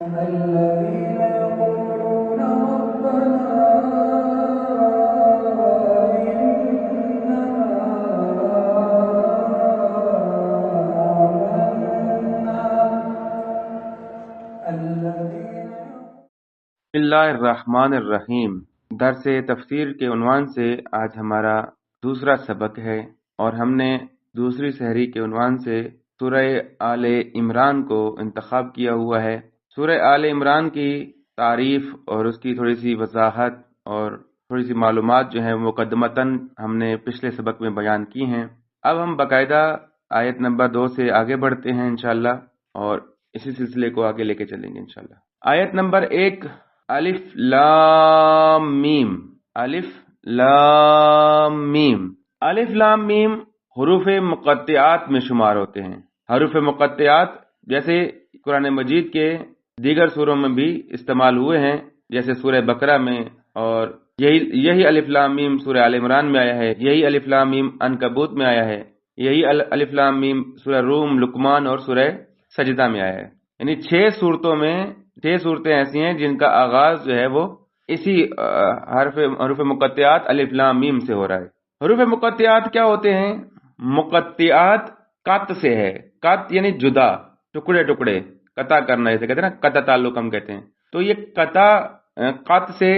الذين يقولون ربنا إننا آمنا بسم اللہ الرحمن الرحیم۔ درس تفسیر کے عنوان سے آج ہمارا دوسرا سبق ہے اور ہم نے دوسری سحری کے عنوان سے سورہ آل عمران کو انتخاب کیا ہوا ہے۔ سورہ آل عمران کی تعریف اور اس کی تھوڑی سی وضاحت اور تھوڑی سی معلومات جو ہیں مقدمتاً ہم نے پچھلے سبق میں بیان کی ہیں۔ اب ہم باقاعدہ آیت نمبر 2 سے آگے بڑھتے ہیں انشاءاللہ اور اسی سلسلے کو آگے لے کے چلیں گے انشاءاللہ۔ آیت نمبر 1 الف لام میم۔ الف لام میم۔ الف لام میم حروف مقطعات میں شمار ہوتے ہیں۔ حروف مقطعات جیسے قرآن مجید کے دیگر سوروں میں بھی استعمال ہوئے ہیں، جیسے سورہ بقرہ میں، اور یہی الف لام میم سورہ آل عمران میں آیا ہے، یہی الف لام میم عنکبوت میں آیا ہے، یہی الف لام میم سورہ روم، لقمان اور سورہ سجدہ میں آیا ہے۔ یعنی 6 صورتیں ایسی ہیں جن کا آغاز جو ہے وہ اسی حروف مقطعات الف لام میم سے ہو رہا ہے۔ حروف مقطعات کیا ہوتے ہیں؟ مقطعات قط سے ہے۔ قط یعنی جدا، ٹکڑے ٹکڑے، قطع کرنا، جیسے کہتے ہیں نا قطع تعلق ہم کہتے ہیں، تو یہ قط سے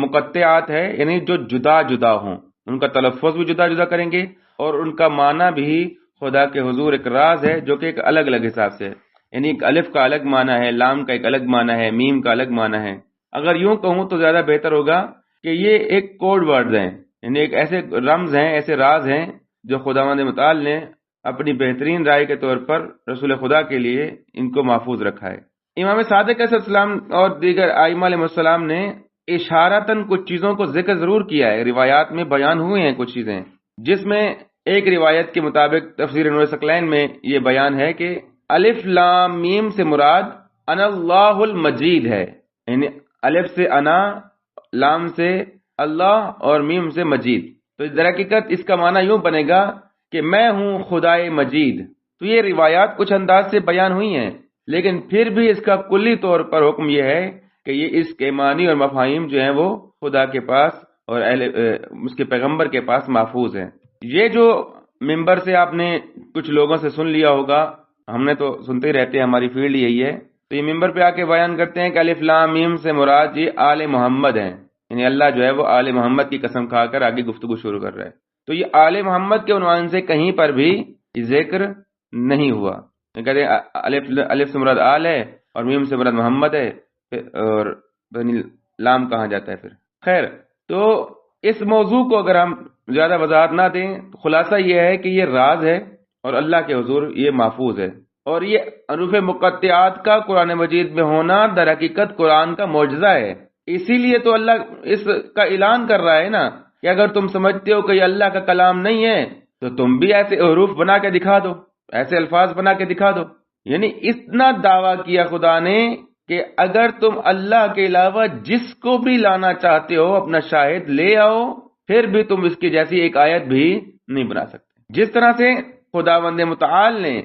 مقطعات ہے، یعنی جو جدا جدا ہوں، ان کا تلفظ بھی جدا جدا کریں گے اور ان کا معنی بھی خدا کے حضور ایک راز ہے جو کہ ایک الگ الگ حساب سے ہے۔ یعنی ایک الف کا الگ معنی ہے، لام کا ایک الگ معنی ہے، میم کا الگ معنی ہے۔ اگر یوں کہوں تو زیادہ بہتر ہوگا کہ یہ ایک کوڈ ورڈز ہیں، یعنی ایک ایسے رمز ہیں، ایسے راز ہیں جو خداوند متعال نے اپنی بہترین رائے کے طور پر رسول خدا کے لیے ان کو محفوظ رکھا ہے۔ امام صادق علیہ السلام اور دیگر ائمہ علیہ السلام نے اشارتاً کچھ چیزوں کو ذکر ضرور کیا ہے، روایات میں بیان ہوئے ہیں کچھ چیزیں، جس میں ایک روایت کے مطابق تفسیر نور ثقلین میں یہ بیان ہے کہ الف لام میم سے مراد انا اللہ المجید ہے، یعنی الف سے انا، لام سے اللہ اور میم سے مجید، تو در حقیقت اس کا معنی یوں بنے گا کہ میں ہوں خدائے مجید۔ تو یہ روایات کچھ انداز سے بیان ہوئی ہیں، لیکن پھر بھی اس کا کلی طور پر حکم یہ ہے کہ یہ اس کے معنی اور مفاہیم جو ہیں وہ خدا کے پاس اور اس کے پیغمبر کے پاس محفوظ ہیں۔ یہ جو ممبر سے آپ نے کچھ لوگوں سے سن لیا ہوگا، ہم نے تو سنتے ہی رہتے ہیں، ہماری فیلڈ یہی ہے، تو یہ ممبر پہ آ کے بیان کرتے ہیں کہ الف لام میم سے مراد یہ آل محمد ہیں، یعنی اللہ جو ہے وہ آل محمد کی قسم کھا کر آگے گفتگو شروع کر رہا ہے۔ تو یہ آل محمد کے عنوان سے کہیں پر بھی ذکر نہیں ہوا۔ کہتے ہیں الف سے مراد آل ہے اور میم سے مراد محمد ہے، اور لام کہاں جاتا ہے پھر؟ خیر، تو اس موضوع کو اگر ہم زیادہ وضاحت نہ دیں تو خلاصہ یہ ہے کہ یہ راز ہے اور اللہ کے حضور یہ محفوظ ہے، اور یہ حروف مقطعات کا قرآن مجید میں ہونا در حقیقت قرآن کا معجزہ ہے۔ اسی لیے تو اللہ اس کا اعلان کر رہا ہے نا کہ اگر تم سمجھتے ہو کہ یہ اللہ کا کلام نہیں ہے تو تم بھی ایسے حروف بنا کے دکھا دو، ایسے الفاظ بنا کے دکھا دو۔ یعنی اتنا دعویٰ کیا خدا نے کہ اگر تم اللہ کے علاوہ جس کو بھی لانا چاہتے ہو اپنا شاہد لے آؤ، پھر بھی تم اس کی جیسی ایک آیت بھی نہیں بنا سکتے۔ جس طرح سے خداوند متعال نے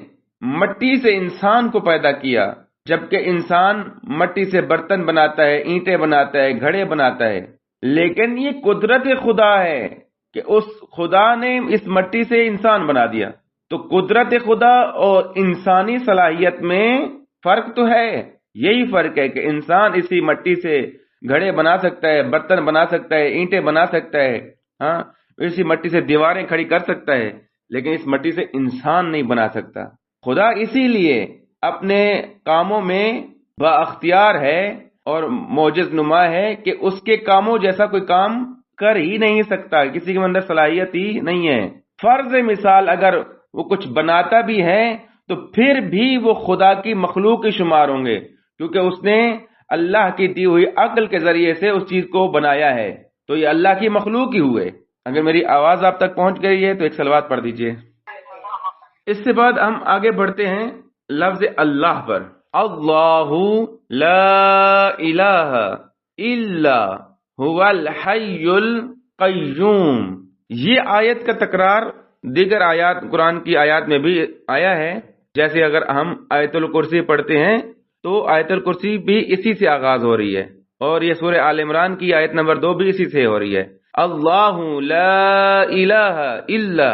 مٹی سے انسان کو پیدا کیا، جبکہ انسان مٹی سے برتن بناتا ہے، اینٹیں بناتا ہے، گھڑے بناتا ہے، لیکن یہ قدرت خدا ہے کہ اس خدا نے اس مٹی سے انسان بنا دیا۔ تو قدرت خدا اور انسانی صلاحیت میں فرق تو ہے، یہی فرق ہے کہ انسان اسی مٹی سے گھڑے بنا سکتا ہے، برتن بنا سکتا ہے، اینٹیں بنا سکتا ہے، ہاں اسی مٹی سے دیواریں کھڑی کر سکتا ہے، لیکن اس مٹی سے انسان نہیں بنا سکتا۔ خدا اسی لیے اپنے کاموں میں با اختیار ہے اور معجز نما ہے کہ اس کے کاموں جیسا کوئی کام کر ہی نہیں سکتا، کسی کے اندر صلاحیت ہی نہیں ہے۔ فرض مثال اگر وہ کچھ بناتا بھی ہے تو پھر بھی وہ خدا کی مخلوق ہی شمار ہوں گے، کیونکہ اس نے اللہ کی دی ہوئی عقل کے ذریعے سے اس چیز کو بنایا ہے، تو یہ اللہ کی مخلوق ہی ہوئے۔ اگر میری آواز آپ تک پہنچ گئی ہے تو ایک صلوات پڑھ دیجئے۔ اس سے بعد ہم آگے بڑھتے ہیں لفظ اللہ پر۔ اللہ لا الہ الا هو الحی القیوم، یہ آیت کا تکرار دیگر آیات قرآن کی آیات میں بھی آیا ہے۔ جیسے اگر ہم آیت الکرسی پڑھتے ہیں تو آیت الکرسی بھی اسی سے آغاز ہو رہی ہے، اور یہ سورہ آل عمران کی آیت نمبر 2 بھی اسی سے ہو رہی ہے۔ اللہ لا الہ الا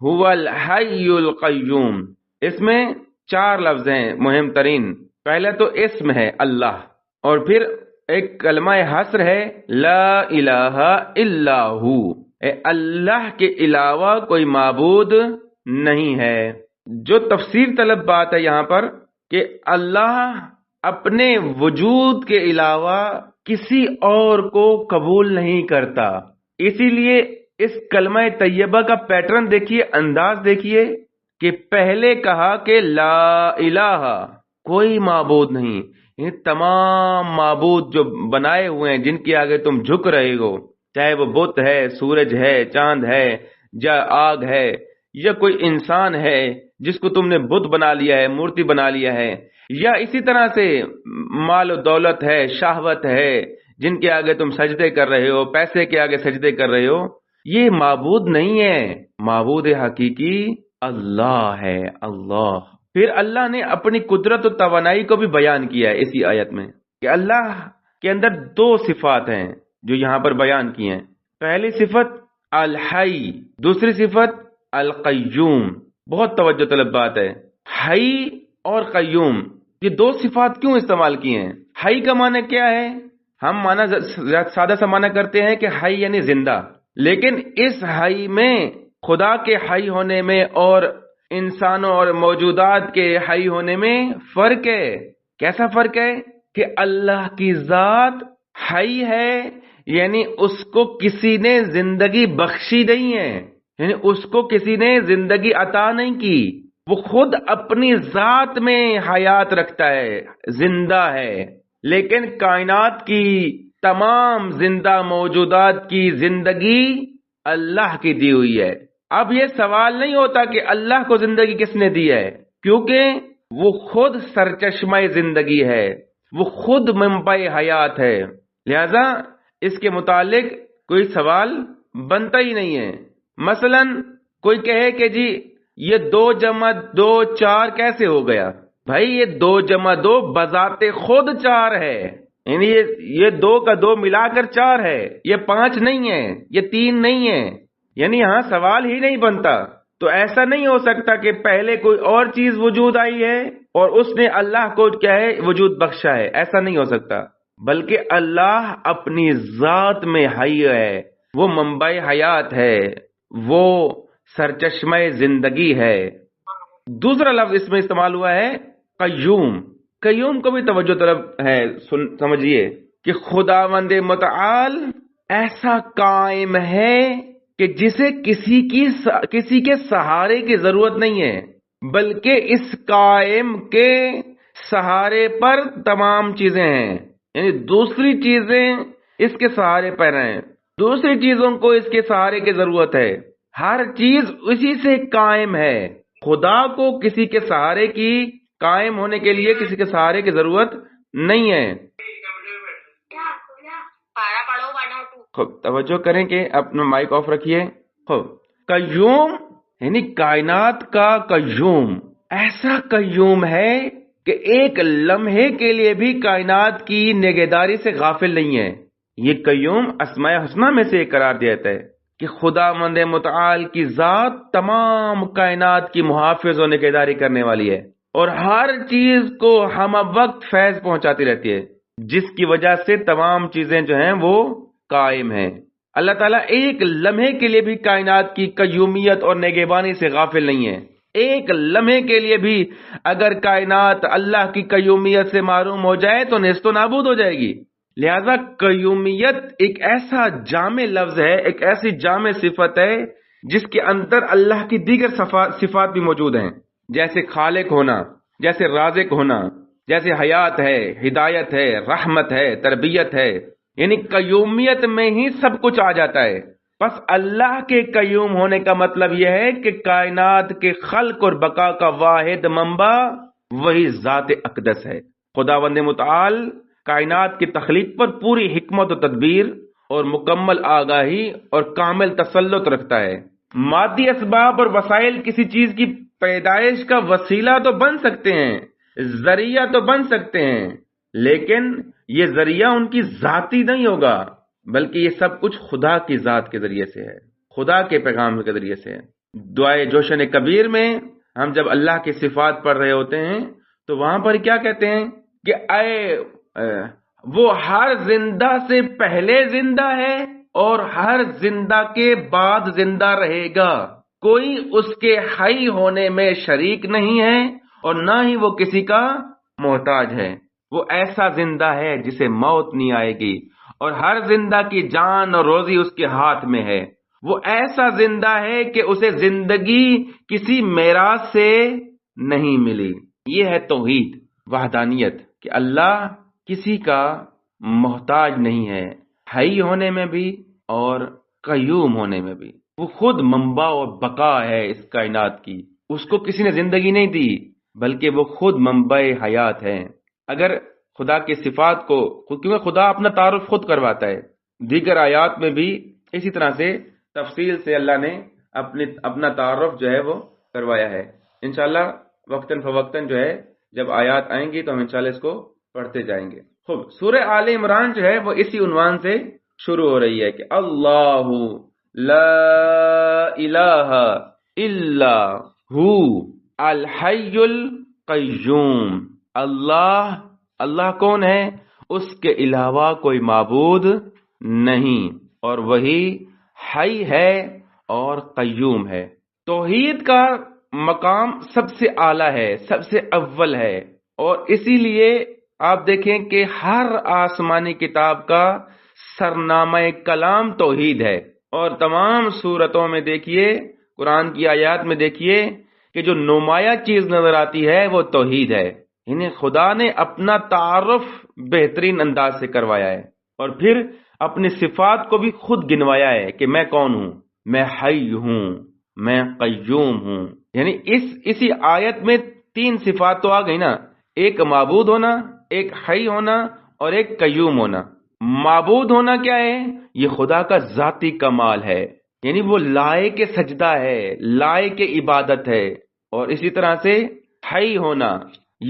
هو الحی القیوم۔ اس میں 4 لفظ ہیں مہم ترین۔ پہلے تو اسم ہے اللہ، اور پھر ایک کلمہ حصر ہے لا الہ الا ہو، اللہ کے علاوہ کوئی معبود نہیں ہے۔ جو تفسیر طلب بات ہے یہاں پر کہ اللہ اپنے وجود کے علاوہ کسی اور کو قبول نہیں کرتا، اسی لیے اس کلمہ طیبہ کا پیٹرن دیکھیے، انداز دیکھیے کہ پہلے کہا کہ لا الہ، کوئی معبود نہیں، یہ تمام معبود جو بنائے ہوئے ہیں جن کے آگے تم جھک رہے ہو، چاہے وہ بت ہے، سورج ہے، چاند ہے، یا آگ ہے، یا کوئی انسان ہے جس کو تم نے بت بنا لیا ہے، مورتی بنا لیا ہے، یا اسی طرح سے مال و دولت ہے، شہوت ہے، جن کے آگے تم سجدے کر رہے ہو، پیسے کے آگے سجدے کر رہے ہو، یہ معبود نہیں ہے۔ معبود حقیقی اللہ ہے، اللہ۔ پھر اللہ نے اپنی قدرت و توانائی کو بھی بیان کیا ہے اسی آیت میں کہ اللہ کے اندر 2 صفات ہیں جو یہاں پر بیان کی ہیں۔ پہلی صفت الحی، دوسری صفت القیوم۔ بہت توجہ طلب بات ہے، حی اور قیوم، یہ 2 صفات کیوں استعمال کی ہیں؟ حی کا معنی کیا ہے؟ ہم سادہ سا معنی کرتے ہیں کہ حی یعنی زندہ، لیکن اس حی میں خدا کے حی ہونے میں اور انسانوں اور موجودات کے حی ہونے میں فرق ہے۔ کیسا فرق ہے؟ کہ اللہ کی ذات حی ہے، یعنی اس کو کسی نے زندگی بخشی نہیں ہے، یعنی اس کو کسی نے زندگی عطا نہیں کی، وہ خود اپنی ذات میں حیات رکھتا ہے، زندہ ہے۔ لیکن کائنات کی تمام زندہ موجودات کی زندگی اللہ کی دی ہوئی ہے۔ اب یہ سوال نہیں ہوتا کہ اللہ کو زندگی کس نے دی ہے، کیونکہ وہ خود سرچشمہ زندگی ہے، وہ خود منبع حیات ہے، لہذا اس کے متعلق کوئی سوال بنتا ہی نہیں ہے۔ مثلا کوئی کہے کہ جی یہ 2 + 2 4 کیسے ہو گیا؟ بھائی یہ 2 + 2 بذات خود 4 ہے، یعنی یہ 2 کا 2 ملا کر 4 ہے، یہ 5 نہیں ہے، یہ 3 نہیں ہے، یعنی یہاں سوال ہی نہیں بنتا۔ تو ایسا نہیں ہو سکتا کہ پہلے کوئی اور چیز وجود آئی ہے اور اس نے اللہ کو کیا ہے وجود بخشا ہے، ایسا نہیں ہو سکتا، بلکہ اللہ اپنی ذات میں حی ہے، وہ منبع حیات ہے، وہ سرچشمہ زندگی ہے۔ دوسرا لفظ اس میں استعمال ہوا ہے قیوم۔ قیوم کو بھی توجہ طلب ہے، سمجھیے کہ خداوند متعال ایسا قائم ہے کہ جسے کسی کے سہارے کی ضرورت نہیں ہے، بلکہ اس قائم کے سہارے پر تمام چیزیں ہیں، یعنی دوسری چیزیں اس کے سہارے پر ہیں، دوسری چیزوں کو اس کے سہارے کی ضرورت ہے، ہر چیز اسی سے قائم ہے۔ خدا کو کسی کے سہارے کی، قائم ہونے کے لیے کسی کے سہارے کی ضرورت نہیں ہے۔ توجہ کریں کہ اپنا مائک آف رکھیے۔ قیوم یعنی کائنات کا قیوم، ایسا قیوم ہے کہ ایک لمحے کے لیے بھی کائنات کی نگہداری سے غافل نہیں ہے۔ یہ قیوم اسماء الحسنی میں سے ایک قرار دیتا ہے کہ خداوند متعال کی ذات تمام کائنات کی محافظ و نگہداری کرنے والی ہے، اور ہر چیز کو ہم وقت فیض پہنچاتی رہتی ہے، جس کی وجہ سے تمام چیزیں جو ہیں وہ قائم ہیں۔ اللہ تعالیٰ ایک لمحے کے لیے بھی کائنات کی قیومیت اور نگہبانی سے غافل نہیں ہے۔ ایک لمحے کے لیے بھی اگر کائنات اللہ کی قیومیت سے محروم ہو جائے تو نیست و نابود ہو جائے گی۔ لہذا قیومیت ایک ایسا جامع لفظ ہے، ایک ایسی جامع صفت ہے جس کے اندر اللہ کی دیگر صفات بھی موجود ہیں، جیسے خالق ہونا، جیسے رازق ہونا، جیسے حیات ہے، ہدایت ہے، رحمت ہے، تربیت ہے، یعنی قیومیت میں ہی سب کچھ آ جاتا ہے۔ بس اللہ کے قیوم ہونے کا مطلب یہ ہے کہ کائنات کے خلق اور بقا کا واحد منبع وہی ذات اقدس ہے۔ خداوند متعال کائنات کی تخلیق پر پوری حکمت و تدبیر اور مکمل آگاہی اور کامل تسلط رکھتا ہے۔ مادی اسباب اور وسائل کسی چیز کی پیدائش کا وسیلہ تو بن سکتے ہیں، ذریعہ تو بن سکتے ہیں لیکن یہ ذریعہ ان کی ذاتی نہیں ہوگا، بلکہ یہ سب کچھ خدا کی ذات کے ذریعے سے ہے، خدا کے پیغام کے ذریعے سے ہے۔ دعائے جوشن کبیر میں ہم جب اللہ کی صفات پڑھ رہے ہوتے ہیں تو وہاں پر کیا کہتے ہیں کہ وہ ہر زندہ سے پہلے زندہ ہے اور ہر زندہ کے بعد زندہ رہے گا، کوئی اس کے حی ہونے میں شریک نہیں ہے اور نہ ہی وہ کسی کا محتاج ہے۔ وہ ایسا زندہ ہے جسے موت نہیں آئے گی اور ہر زندہ کی جان اور روزی اس کے ہاتھ میں ہے۔ وہ ایسا زندہ ہے کہ اسے زندگی کسی میراث سے نہیں ملی۔ یہ ہے توحید، وحدانیت، کہ اللہ کسی کا محتاج نہیں ہے، حی ہونے میں بھی اور قیوم ہونے میں بھی۔ وہ خود منبع اور بقا ہے اس کائنات کی، اس کو کسی نے زندگی نہیں دی بلکہ وہ خود منبع حیات ہے۔ اگر خدا کی صفات کو، کیونکہ خدا اپنا تعارف خود کرواتا ہے، دیگر آیات میں بھی اسی طرح سے تفصیل سے اللہ نے اپنا تعارف جو ہے وہ کروایا ہے۔ انشاءاللہ وقتاً فوقتاً جو ہے جب آیات آئیں گی تو ہم انشاءاللہ اس کو پڑھتے جائیں گے۔ خوب، سورہ آل عمران جو ہے وہ اسی عنوان سے شروع ہو رہی ہے کہ اللہ لا الہ الا ہو الحی القیوم۔ اللہ کون ہے؟ اس کے علاوہ کوئی معبود نہیں، اور وہی حی ہے اور قیوم ہے۔ توحید کا مقام سب سے اعلیٰ ہے، سب سے اول ہے، اور اسی لیے آپ دیکھیں کہ ہر آسمانی کتاب کا سرنامہ کلام توحید ہے، اور تمام صورتوں میں دیکھیے، قرآن کی آیات میں دیکھیے کہ جو نمایاں چیز نظر آتی ہے وہ توحید ہے۔ یعنی خدا نے اپنا تعارف بہترین انداز سے کروایا ہے، اور پھر اپنی صفات کو بھی خود گنوایا ہے کہ میں کون ہوں، میں حی ہوں، میں قیوم ہوں۔ یعنی اسی آیت میں تین صفات تو آ گئی نا، ایک معبود ہونا، ایک حی ہونا اور ایک قیوم ہونا۔ معبود ہونا کیا ہے؟ یہ خدا کا ذاتی کمال ہے، یعنی وہ لائق سجدہ ہے، لائق عبادت ہے۔ اور اسی طرح سے حی ہونا،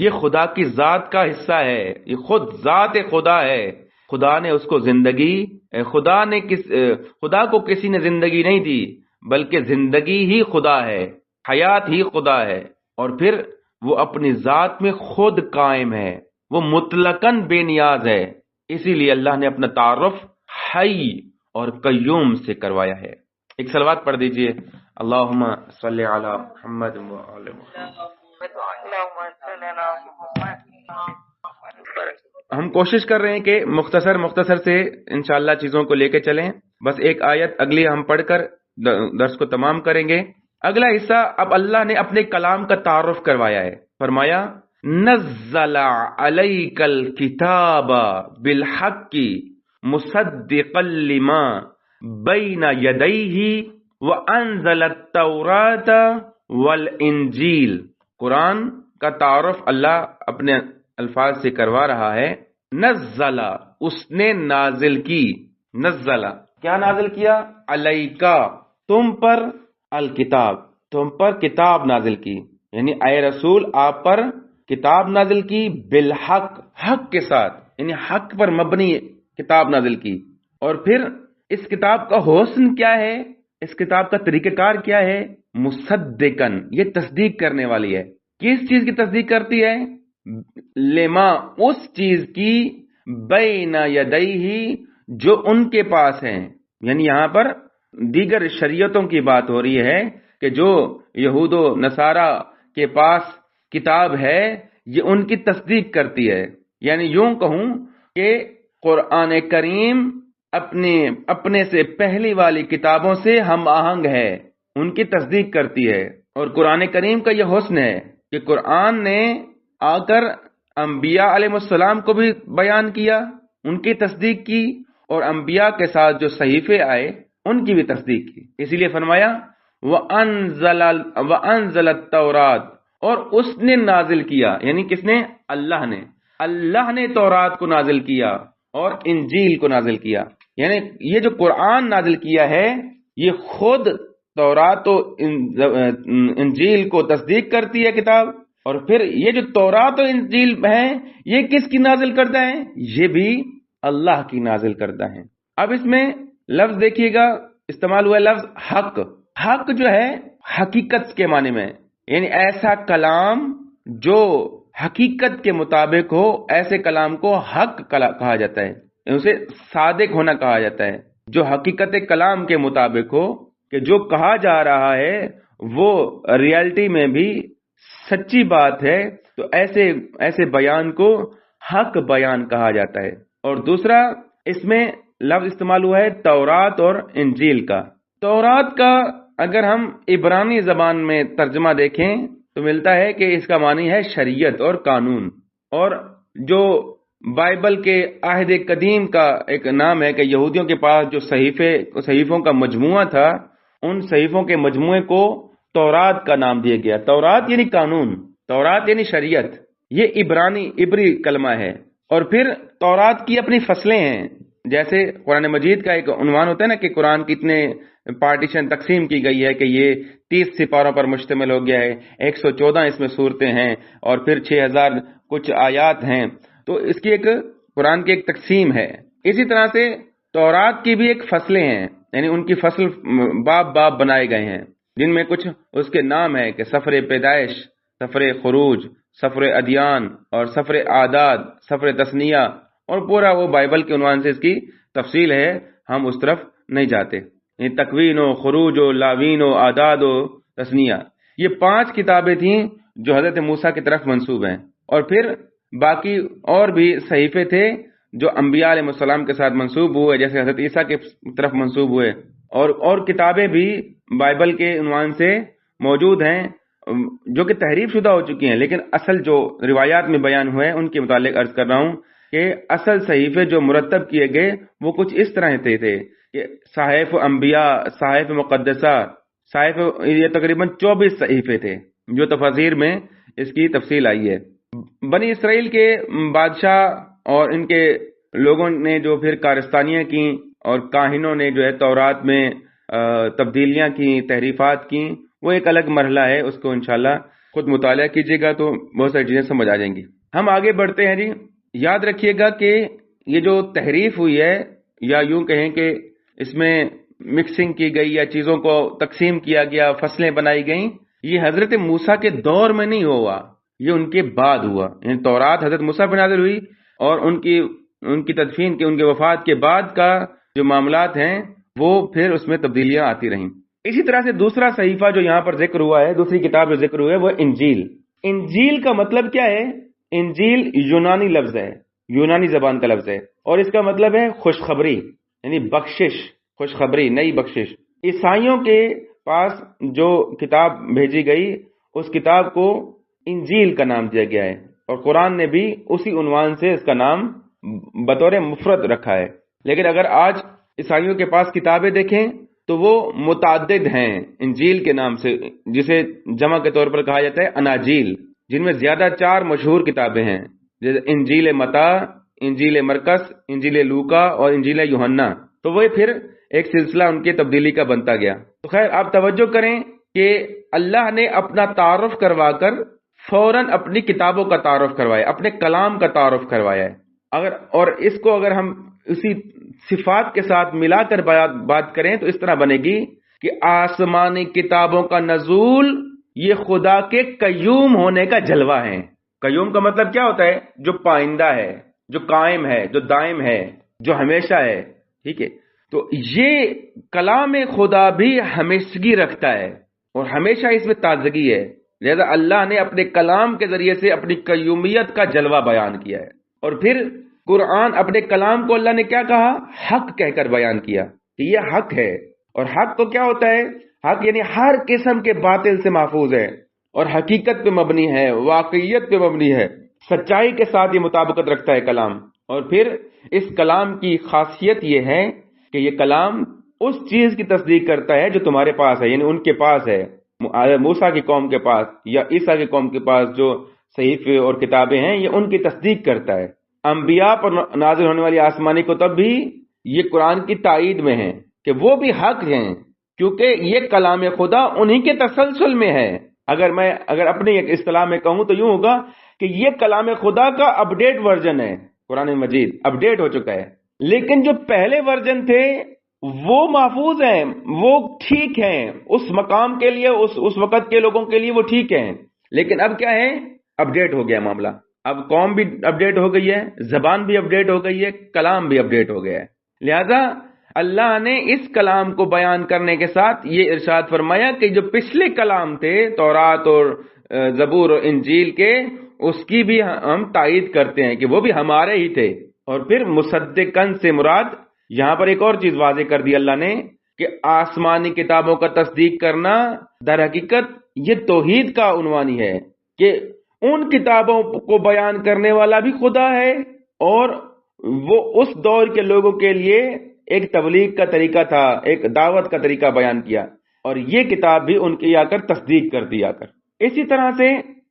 یہ خدا کی ذات کا حصہ ہے، یہ خود ذات خدا ہے۔ خدا نے اس کو زندگی، خدا کو کسی نے زندگی نہیں دی بلکہ زندگی ہی خدا ہے، حیات ہی خدا ہے، اور پھر وہ اپنی ذات میں خود قائم ہے، وہ مطلقاً بے نیاز ہے۔ اسی لیے اللہ نے اپنا تعارف حی اور قیوم سے کروایا ہے۔ ایک صلوات پڑھ دیجئے، اللہم صلی علی محمد و آل محمد۔ ہم کوشش کر رہے ہیں کہ مختصر سے انشاءاللہ چیزوں کو لے کے چلیں۔ بس ایک آیت اگلی ہم پڑھ کر درس کو تمام کریں گے۔ اگلا حصہ اب اللہ نے اپنے کلام کا تعارف کروایا ہے۔ فرمایا نزل علیک الکتاب بالحق مصدقا لما بین یدیہ وانزل التوراۃ والانجیل۔ قرآن کا تعارف اللہ اپنے الفاظ سے کروا رہا ہے۔ نزل، اس نے نازل کی، نزل کیا نازل کیا؟ علیکا، تم پر، الکتاب، تم پر کتاب نازل کی، یعنی اے رسول آپ پر کتاب نازل کی، بالحق، حق کے ساتھ، یعنی حق پر مبنی کتاب نازل کی۔ اور پھر اس کتاب کا حسن کیا ہے، اس کتاب کا طریقہ کار کیا ہے؟ مصدقن، یہ تصدیق کرنے والی ہے۔ کس چیز کی تصدیق کرتی ہے؟ لما، اس چیز کی، بین یدیہ، جو ان کے پاس ہیں۔ یعنی یہاں پر دیگر شریعتوں کی بات ہو رہی ہے کہ جو یہود و نصارہ کے پاس کتاب ہے یہ ان کی تصدیق کرتی ہے۔ یعنی یوں کہوں کہ قرآن کریم اپنے سے پہلی والی کتابوں سے ہم آہنگ ہے، ان کی تصدیق کرتی ہے۔ اور قرآن کریم کا یہ حسن ہے کہ قرآن نے آ کر انبیاء علیہ السلام کو بھی بیان کیا، ان کی تصدیق کی، اور انبیاء کے ساتھ جو صحیفے آئے ان کی بھی تصدیق کی۔ اسی لیے فرمایا وَأَنزَلَ التَّوْرَاتَ، اور اس نے نازل کیا، یعنی کس نے؟ اللہ نے تورات کو نازل کیا اور انجیل کو نازل کیا۔ یعنی یہ جو قرآن نازل کیا ہے یہ خود تورات و انجیل کو تصدیق کرتی ہے کتاب، اور پھر یہ جو تورات و انجیل ہیں یہ کس کی نازل کردہ ہیں؟ یہ بھی اللہ کی نازل کردہ ہیں۔ اب اس میں لفظ دیکھیے گا، استعمال ہوا ہے لفظ حق۔ حق جو ہے حقیقت کے معنی میں، یعنی ایسا کلام جو حقیقت کے مطابق ہو، ایسے کلام کو حق کہا جاتا ہے، اسے صادق ہونا کہا جاتا ہے، جو حقیقت کلام کے مطابق ہو، کہ جو کہا جا رہا ہے وہ ریالٹی میں بھی سچی بات ہے، تو ایسے بیان کو حق بیان کہا جاتا ہے۔ اور دوسرا اس میں لفظ استعمال ہوا ہے تورات اور انجیل کا۔ تورات کا اگر ہم عبرانی زبان میں ترجمہ دیکھیں تو ملتا ہے کہ اس کا معنی ہے شریعت اور قانون، اور جو بائبل کے عہد قدیم کا ایک نام ہے کہ یہودیوں کے پاس جو صحیفوں کا مجموعہ تھا، ان صحیفوں کے مجموعے کو تورات کا نام دیا گیا۔ تورات یعنی قانون، تورات یعنی شریعت، یہ عبری کلمہ ہے۔ اور پھر تورات کی اپنی فصلیں ہیں، جیسے قرآن مجید کا ایک عنوان ہوتا ہے نا کہ قرآن کتنے پارٹیشن تقسیم کی گئی ہے، کہ یہ 30 سپاروں پر مشتمل ہو گیا ہے، 114 اس میں صورتیں ہیں، اور پھر 6000 کچھ آیات ہیں، تو اس کی ایک قرآن کی ایک تقسیم ہے۔ اسی طرح سے تورات کی بھی ایک فصلیں ہیں، یعنی ان کی فصل باب بنائے گئے ہیں، جن میں کچھ اس کے نام ہے کہ سفر پیدائش، سفر خروج، سفر ادیان، اور سفر اعداد، سفر تثنیہ، اور پورا وہ بائبل کے عنوان سے اس کی تفصیل ہے، ہم اس طرف نہیں جاتے۔ تکوین و خروج و لاوین و اعداد و تثنیہ، یہ 5 کتابیں تھیں جو حضرت موسیٰ کی طرف منسوب ہیں، اور پھر باقی اور بھی صحیفے تھے جو انبیاء علیہ السلام کے ساتھ منسوب ہوئے، جیسے حضرت عیسیٰ کی طرف منسوب ہوئے، اور کتابیں بھی بائبل کے عنوان سے موجود ہیں جو کہ تحریف شدہ ہو چکی ہیں، لیکن اصل جو روایات میں بیان ہوئے ان کے متعلق عرض کر رہا ہوں کہ اصل صحیفے جو مرتب کیے گئے وہ کچھ اس طرح تھے کہ صحائف انبیاء، صحائف مقدسہ، یہ تقریباً 24 صحیفے تھے، جو تفاسیر میں اس کی تفصیل آئی ہے۔ بنی اسرائیل کے بادشاہ اور ان کے لوگوں نے جو پھر کارستانیاں کی، اور کاہنوں نے جو ہے تورات میں تبدیلیاں کی، تحریفات کی، وہ ایک الگ مرحلہ ہے، اس کو انشاءاللہ خود مطالعہ کیجیے گا تو بہت ساری چیزیں سمجھ آ جائیں گی۔ ہم آگے بڑھتے ہیں جی۔ یاد رکھیے گا کہ یہ جو تحریف ہوئی ہے، یا یوں کہیں کہ اس میں مکسنگ کی گئی یا چیزوں کو تقسیم کیا گیا، فصلیں بنائی گئیں، یہ حضرت موسیٰ کے دور میں نہیں ہوا، یہ ان کے بعد ہوا۔ یعنی تورات حضرت موسیٰ پہ نازل ہوئی، اور ان کی تدفین کے، ان کے وفات کے بعد کا جو معاملات ہیں وہ پھر اس میں تبدیلیاں آتی رہیں۔ اسی طرح سے دوسرا صحیفہ جو یہاں پر ذکر ہوا ہے، دوسری کتاب جو ذکر ہوئی ہے وہ انجیل۔ انجیل کا مطلب کیا ہے؟ انجیل یونانی لفظ ہے، یونانی زبان کا لفظ ہے، اور اس کا مطلب ہے خوشخبری، یعنی بخشش، خوشخبری، نئی بخشش۔ عیسائیوں کے پاس جو کتاب بھیجی گئی، اس کتاب کو انجیل کا نام دیا گیا ہے، اور قرآن نے بھی اسی عنوان سے اس کا نام بطور مفرد رکھا ہے۔ لیکن اگر آج عیسائیوں کے پاس کتابیں دیکھیں تو وہ متعدد ہیں انجیل کے نام سے، جسے جمع کے طور پر کہا جاتا ہے اناجیل، جن میں زیادہ 4 مشہور کتابیں ہیں، جیسے انجیل متی، انجیل مرکس، انجیل لوکا اور انجیل یوحنا۔ تو وہ پھر ایک سلسلہ ان کی تبدیلی کا بنتا گیا۔ تو خیر آپ توجہ کریں کہ اللہ نے اپنا تعارف کروا کر فوراً اپنی کتابوں کا تعارف کروایا، اپنے کلام کا تعارف کروایا ہے۔ اور اس کو اگر ہم اسی صفات کے ساتھ ملا کر بات کریں تو اس طرح بنے گی کہ آسمانی کتابوں کا نزول یہ خدا کے قیوم ہونے کا جلوہ ہے۔ قیوم کا مطلب کیا ہوتا ہے؟ جو پائندہ ہے، جو قائم ہے، جو دائم ہے، جو ہمیشہ ہے، ٹھیک ہے؟ تو یہ کلام خدا بھی ہمیشگی رکھتا ہے، اور ہمیشہ اس میں تازگی ہے، لہذا اللہ نے اپنے کلام کے ذریعے سے اپنی قیومیت کا جلوہ بیان کیا ہے۔ اور پھر قرآن اپنے کلام کو اللہ نے کیا کہا؟ حق کہہ کر بیان کیا کہ یہ حق ہے۔ اور حق تو کیا ہوتا ہے؟ حق یعنی ہر قسم کے باطل سے محفوظ ہے، اور حقیقت پہ مبنی ہے، واقعیت پہ مبنی ہے، سچائی کے ساتھ یہ مطابقت رکھتا ہے کلام۔ اور پھر اس کلام کی خاصیت یہ ہے کہ یہ کلام اس چیز کی تصدیق کرتا ہے جو تمہارے پاس ہے، یعنی ان کے پاس ہے، موسیٰ کی قوم کے پاس یا عیسیٰ کی قوم کے پاس جو صحیفے اور کتابیں ہیں، یہ ان کی تصدیق کرتا ہے۔ انبیاء پر نازل ہونے والی آسمانی کتب بھی یہ قرآن کی تائید میں ہیں کہ وہ بھی حق ہیں، کیونکہ یہ کلام خدا انہی کے تسلسل میں ہے، اگر اپنی ایک اصطلاح میں کہوں تو یوں ہوگا کہ یہ کلام خدا کا اپڈیٹ ورژن ہے، قرآن مجید اپڈیٹ ہو چکا ہے، لیکن جو پہلے ورژن تھے وہ محفوظ ہیں، وہ ٹھیک ہیں، اس مقام کے لیے، اس وقت کے لوگوں کے لیے وہ ٹھیک ہیں، لیکن اب کیا ہے، اپڈیٹ ہو گیا معاملہ، اب قوم بھی اپڈیٹ ہو گئی ہے، زبان بھی اپڈیٹ ہو گئی ہے، کلام بھی اپڈیٹ ہو گیا ہے۔ لہذا اللہ نے اس کلام کو بیان کرنے کے ساتھ یہ ارشاد فرمایا کہ جو پچھلے کلام تھے تورات اور زبور اور انجیل کے، اس کی بھی ہم تائید کرتے ہیں کہ وہ بھی ہمارے ہی تھے۔ اور پھر مصدقن سے مراد یہاں پر ایک اور چیز واضح کر دی اللہ نے کہ آسمانی کتابوں کا تصدیق کرنا در حقیقت یہ توحید کا عنوانی ہے کہ ان کتابوں کو بیان کرنے والا بھی خدا ہے، اور وہ اس دور کے لوگوں کے لیے ایک تبلیغ کا طریقہ تھا، ایک دعوت کا طریقہ بیان کیا، اور یہ کتاب بھی ان کی آ کر تصدیق کرتی آ کر۔ اسی طرح سے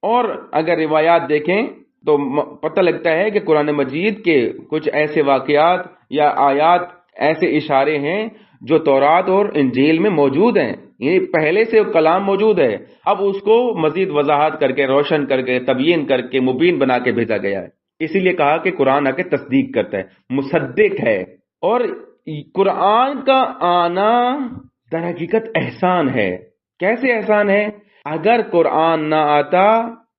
اور اگر روایات دیکھیں تو پتہ لگتا ہے کہ قرآن مجید کے کچھ ایسے واقعات یا آیات، ایسے اشارے ہیں جو تورات اور انجیل میں موجود ہیں، یعنی پہلے سے کلام موجود ہے، اب اس کو مزید وضاحت کر کے، روشن کر کے، تبیین کر کے، مبین بنا کے بھیجا گیا ہے۔ اسی لیے کہا کہ قرآن آ کے تصدیق کرتا ہے، مصدق ہے۔ اور قرآن کا آنا در حقیقت احسان ہے۔ کیسے احسان ہے؟ اگر قرآن نہ آتا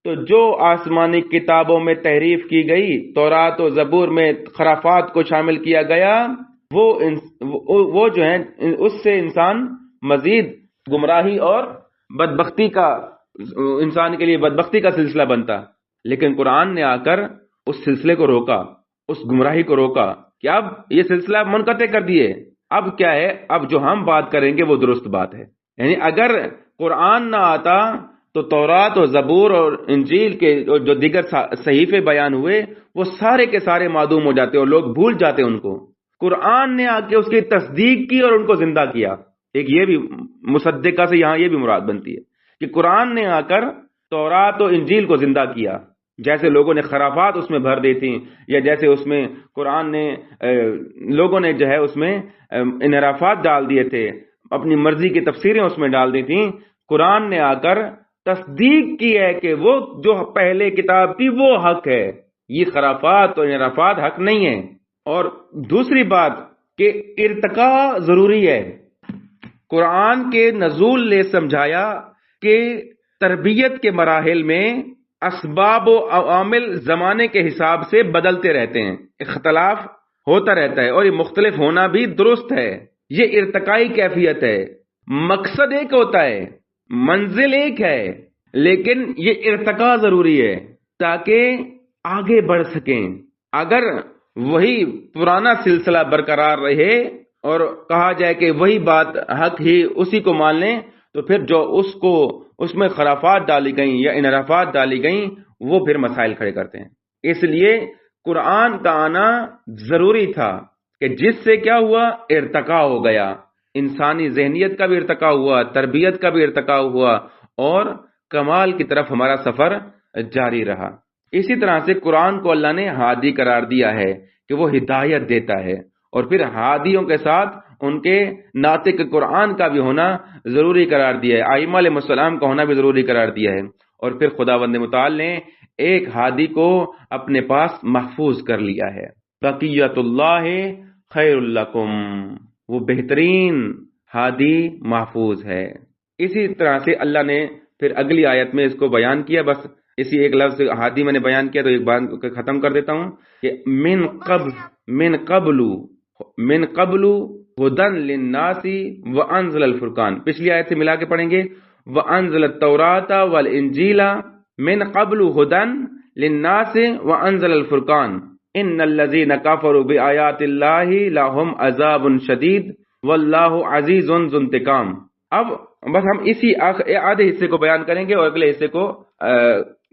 تو جو آسمانی کتابوں میں تحریف کی گئی، تورات و زبور میں خرافات کو شامل کیا گیا، وہ جو ہیں اس سے انسان مزید گمراہی اور بدبختی کا، انسان کے لیے بدبختی کا سلسلہ بنتا۔ لیکن قرآن نے آ کر اس سلسلے کو روکا، اس گمراہی کو روکا کہ اب یہ سلسلہ منقطع کر دیے، اب کیا ہے، اب جو ہم بات کریں گے وہ درست بات ہے۔ یعنی اگر قرآن نہ آتا تو تورات اور زبور اور انجیل کے جو دیگر صحیفے بیان ہوئے وہ سارے کے سارے معدوم ہو جاتے اور لوگ بھول جاتے ان کو۔ قرآن نے آ کے اس کی تصدیق کی اور ان کو زندہ کیا۔ ایک یہ بھی مصدقہ سے یہاں یہ بھی مراد بنتی ہے کہ قرآن نے آ کر تورات و انجیل کو زندہ کیا، جیسے لوگوں نے خرافات اس میں بھر دی تھیں، یا جیسے اس میں قرآن نے لوگوں نے جو ہے اس میں انحرافات ڈال دیے تھے، اپنی مرضی کی تفسیریں اس میں ڈال دی تھیں، قرآن نے آ کر تصدیق کی ہے کہ وہ جو پہلے کتاب تھی وہ حق ہے، یہ خرافات اور انحرافات حق نہیں ہیں۔ اور دوسری بات کہ ارتقاء ضروری ہے۔ قرآن کے نزول نے سمجھایا کہ تربیت کے مراحل میں اسباب و عوامل زمانے کے حساب سے بدلتے رہتے ہیں، اختلاف ہوتا رہتا ہے، اور یہ مختلف ہونا بھی درست ہے، یہ ارتقائی کیفیت ہے۔ مقصد ایک ہوتا ہے، منزل ایک ہے، لیکن یہ ارتقاء ضروری ہے تاکہ آگے بڑھ سکیں۔ اگر وہی پرانا سلسلہ برقرار رہے اور کہا جائے کہ وہی بات حق ہی، اسی کو مان لیں، تو پھر جو اس میں خرافات ڈالی گئیں یا انحرافات ڈالی گئیں وہ پھر مسائل کھڑے کرتے ہیں۔ اس لیے قرآن کا آنا ضروری تھا کہ جس سے کیا ہوا، ارتقاء ہو گیا، انسانی ذہنیت کا بھی ارتقاء ہوا، تربیت کا بھی ارتقاء ہوا، اور کمال کی طرف ہمارا سفر جاری رہا۔ اسی طرح سے قرآن کو اللہ نے ہادی قرار دیا ہے کہ وہ ہدایت دیتا ہے، اور پھر ہادیوں کے ساتھ ان کے ناطق قرآن کا بھی ہونا ضروری قرار دیا ہے، ائمہ علیہ السلام کا ہونا بھی ضروری قرار دیا ہے۔ اور پھر خداوند متعال نے ایک ہادی کو اپنے پاس محفوظ کر لیا ہے، بقیت اللہ خیر لکم، وہ بہترین ہادی محفوظ ہے۔ اسی طرح سے اللہ نے پھر اگلی آیت میں اس کو بیان کیا، بس اسی ایک لفظ ہادی میں نے بیان کیا تو ایک بات ختم کر دیتا ہوں کہ من قبل ہدن للناس وانزل الفرقان، پچھلی آیت سے ملا کے پڑھیں گے، وانزل التوراۃ والانجیل من قبل ہدن للناس وانزل الفرقان ان الذین کفروا بآیات اللہ لهم عذاب شدید واللہ عزیز ذو انتقام۔ اب بس ہم اسی آدھے حصے کو بیان کریں گے اور اگلے حصے کو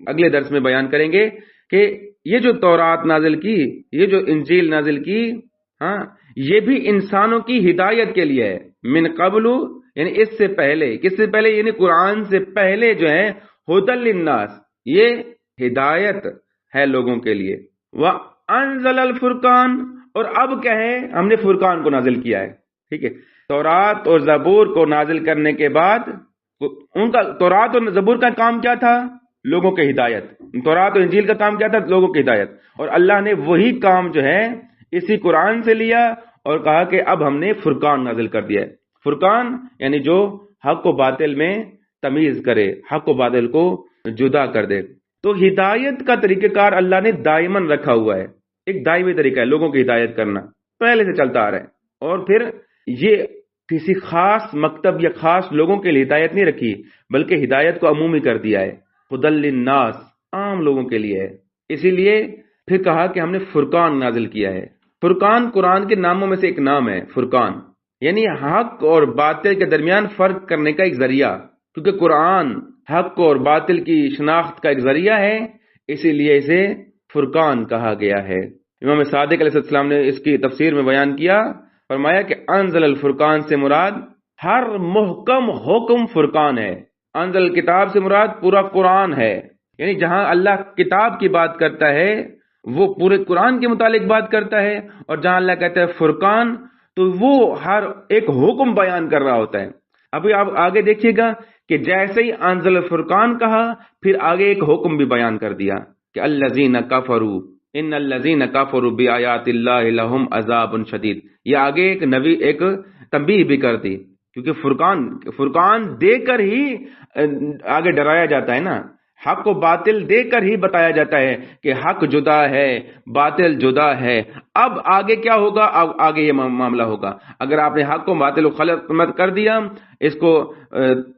اگلے درس میں بیان کریں گے کہ یہ جو تورات نازل کی، یہ جو انجیل نازل کی، یہ بھی انسانوں کی ہدایت کے لیے ہے۔ من قبل یعنی اس سے پہلے، کس سے پہلے؟ یعنی قرآن سے پہلے جو ہے ہدی للناس، یہ ہدایت ہے لوگوں کے لیے۔ وانزل الفرقان، اور اب کیا ہے، ہم نے فرقان کو نازل کیا ہے، ٹھیک ہے۔ تورات اور زبور کو نازل کرنے کے بعد ان کا تورات اور زبور کا کام کیا تھا؟ لوگوں کی ہدایت. تورات اور انجیل کا کام کیا تھا؟ لوگوں کی ہدایت. اور اللہ نے وہی کام جو ہے اسی قرآن سے لیا اور کہا کہ اب ہم نے فرقان نازل کر دیا ہے. فرقان یعنی جو حق و باطل میں تمیز کرے، حق و باطل کو جدا کر دے. تو ہدایت کا طریقہ کار اللہ نے دائماً رکھا ہوا ہے. ایک دائمی طریقہ ہے لوگوں کی ہدایت کرنا، پہلے سے چلتا آ رہا ہے. اور پھر یہ کسی خاص مکتب یا خاص لوگوں کے لیے ہدایت نہیں رکھی، بلکہ ہدایت کو عمومی کر دیا ہے. ہدی للناس، عام لوگوں کے لیے ہے. اسی لیے پھر کہا کہ ہم نے فرقان نازل کیا ہے. فرقان قرآن کے ناموں میں سے ایک نام ہے. فرقان یعنی حق اور باطل کے درمیان فرق کرنے کا ایک ذریعہ. کیونکہ قرآن حق اور باطل کی شناخت کا ایک ذریعہ ہے، اسی لیے اسے فرقان کہا گیا ہے. امام صادق علیہ السلام نے اس کی تفسیر میں بیان کیا، فرمایا کہ انزل الفرقان سے مراد ہر محکم حکم فرقان ہے. انزل کتاب سے مراد پورا قرآن ہے. یعنی جہاں اللہ کتاب کی بات کرتا ہے وہ پورے قرآن کے متعلق بات کرتا ہے، اور جہاں اللہ کہتا ہے فرقان تو وہ ہر ایک حکم بیان کر رہا ہوتا ہے. ابھی آپ آگے دیکھیے گا کہ جیسے ہی انزل الفرقان کہا پھر آگے ایک حکم بھی بیان کر دیا کہ الذین کفروا ان الذین کفروا بآیات اللہ لہم عذاب شدید. یہ آگے ایک تنبیہ بھی کر دی، کیونکہ فرقان دے کر ہی آگے ڈرایا جاتا ہے نا. حق و باطل دے کر ہی بتایا جاتا ہے کہ حق جدا ہے، باطل جدا ہے. اب آگے کیا ہوگا؟ اب آگے یہ معاملہ ہوگا. اگر آپ نے حق و باطل کو خلط مت کر دیا، اس کو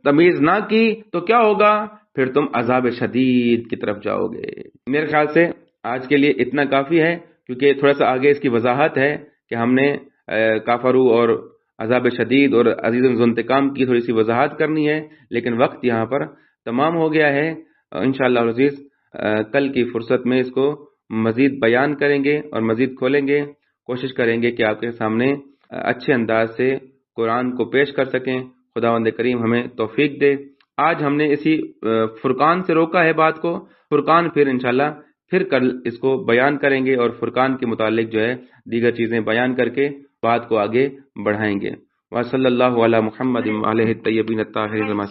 تمیز نہ کی، تو کیا ہوگا؟ پھر تم عذاب شدید کی طرف جاؤ گے. میرے خیال سے آج کے لیے اتنا کافی ہے، کیونکہ تھوڑا سا آگے اس کی وضاحت ہے کہ ہم نے کافرو اور عذاب شدید اور عزیز الانتقام کی تھوڑی سی وضاحت کرنی ہے، لیکن وقت یہاں پر تمام ہو گیا ہے. انشاءاللہ العزیز کل کی فرصت میں اس کو مزید بیان کریں گے اور مزید کھولیں گے. کوشش کریں گے کہ آپ کے سامنے اچھے انداز سے قرآن کو پیش کر سکیں. خداوند کریم ہمیں توفیق دے. آج ہم نے اسی فرقان سے روکا ہے بات کو. فرقان پھر انشاءاللہ پھر کل اس کو بیان کریں گے اور فرقان کے متعلق جو ہے دیگر چیزیں بیان کر کے بات کو آگے بڑھائیں گے. وصلی اللہ علی محمد علیہ الطیبین الطاہرین.